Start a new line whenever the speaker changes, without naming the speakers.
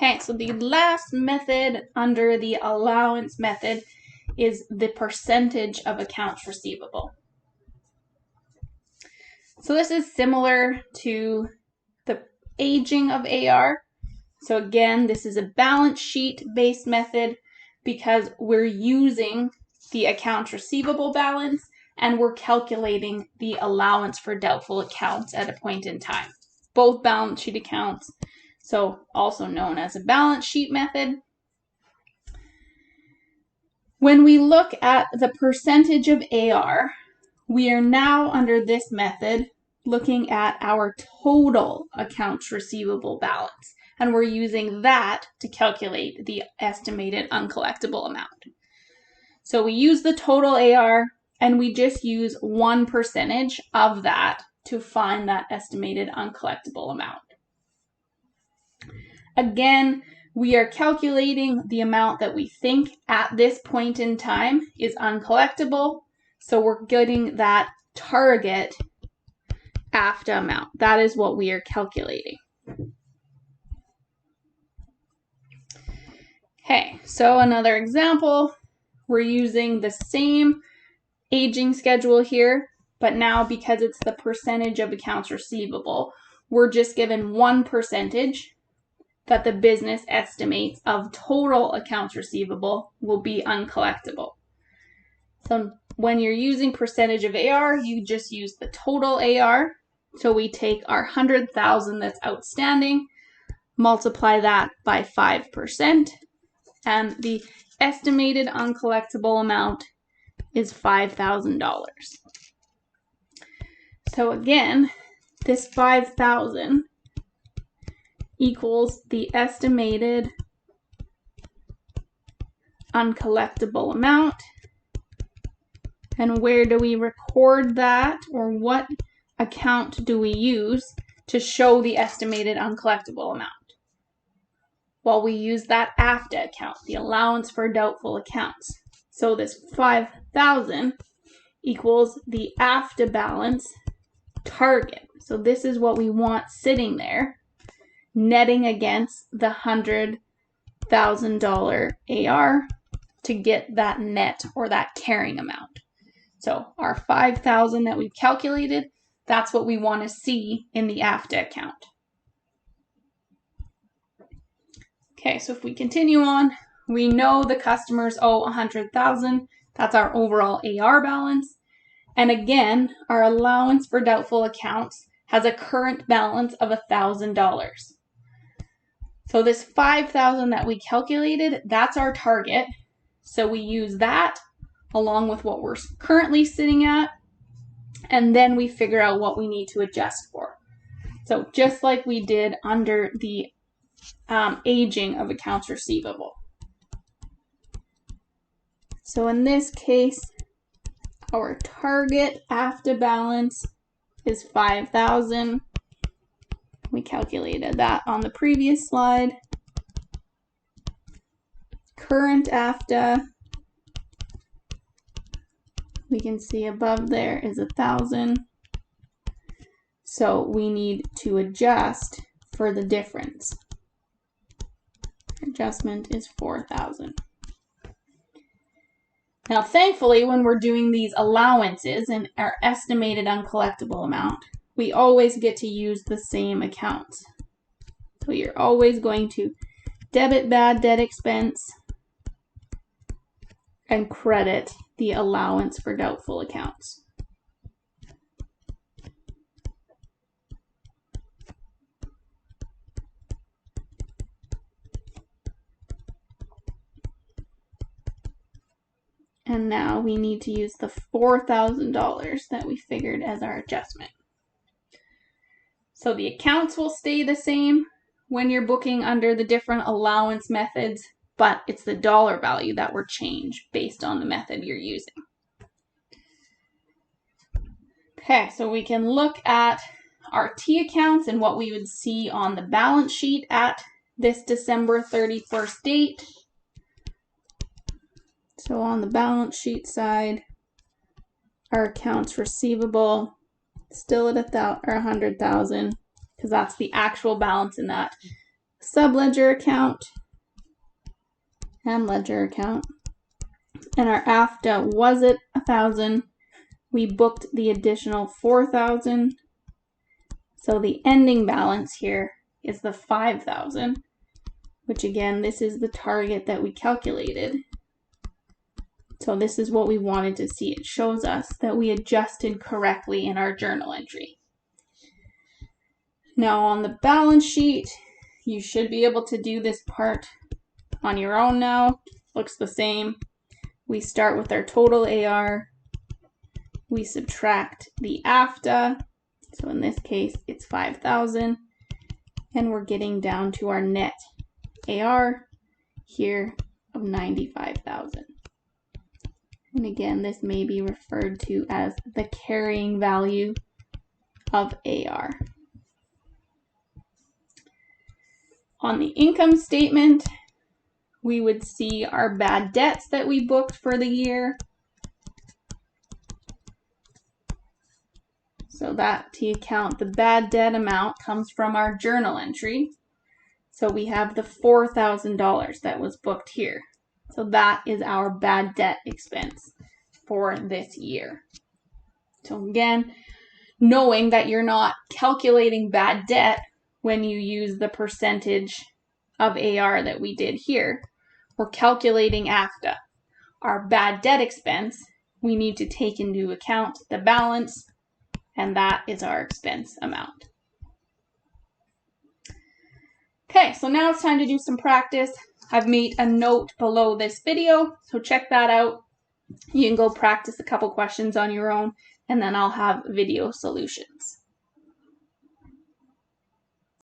Okay, so the last method under the allowance method is the percentage of accounts receivable. So this is similar to the aging of AR. So again, this is a balance sheet based method because we're using the accounts receivable balance and we're calculating the allowance for doubtful accounts at a point in time. Both balance sheet accounts, so also known as a balance sheet method. When we look at the percentage of AR, we are now under this method looking at our total accounts receivable balance, and we're using that to calculate the estimated uncollectible amount. So we use the total AR and we just use 1% of that to find that estimated uncollectible amount. Again, we are calculating the amount that we think at this point in time is uncollectible. So we're getting that target AFTA amount. That is what we are calculating. Okay, so another example, we're using the same aging schedule here, but now because it's the percentage of accounts receivable, we're just given 1% that the business estimates of total accounts receivable will be uncollectible. So when you're using percentage of AR, you just use the total AR. So we take our 100,000 that's outstanding, multiply that by 5%, and the estimated uncollectible amount is $5,000. So again, this 5,000 equals the estimated uncollectible amount. And where do we record that, or what account do we use to show the estimated uncollectible amount? Well, we use that AFTA account, the allowance for doubtful accounts. So this 5,000 equals the AFTA balance target. So this is what we want sitting there, netting against the $100,000 AR to get that net or that carrying amount. So our 5,000 that we've calculated, that's what we want to see in the AFTA account. Okay, so if we continue on, we know the customers owe 100,000. That's our overall AR balance. And again, our allowance for doubtful accounts has a current balance of $1,000. So this 5,000 that we calculated, that's our target. So we use that along with what we're currently sitting at, and then we figure out what we need to adjust for. So just like we did under the aging of accounts receivable. So in this case, our target AFTA balance is 5,000. We calculated that on the previous slide. Current AFTA, we can see above there is 1,000. So we need to adjust for the difference. Adjustment is 4,000. Now, thankfully, when we're doing these allowances and our estimated uncollectible amount, we always get to use the same accounts. So you're always going to debit bad debt expense and credit the allowance for doubtful accounts. And now we need to use the $4,000 that we figured as our adjustment. So the accounts will stay the same when you're booking under the different allowance methods, but it's the dollar value that will change based on the method you're using. Okay, so we can look at our T accounts and what we would see on the balance sheet at this December 31st date. So on the balance sheet side, our accounts receivable still at 100,000 because that's the actual balance in that subledger account and ledger account. And our AFTA was at 1,000. We booked the additional 4,000. So the ending balance here is the 5,000, which again, this is the target that we calculated. So this is what we wanted to see. It shows us that we adjusted correctly in our journal entry. Now on the balance sheet, you should be able to do this part on your own now. Looks the same. We start with our total AR. We subtract the AFTA. So in this case, it's 5,000. And we're getting down to our net AR here of 95,000. And again, this may be referred to as the carrying value of AR. On the income statement, we would see our bad debts that we booked for the year. So that to account the bad debt amount comes from our journal entry. So we have the $4,000 that was booked here. So that is our bad debt expense for this year. So again, knowing that you're not calculating bad debt when you use the percentage of AR that we did here, we're calculating AFTA. Our bad debt expense, we need to take into account the balance, and that is our expense amount. Okay, so now it's time to do some practice. I've made a note below this video, so check that out. You can go practice a couple questions on your own, and then I'll have video solutions.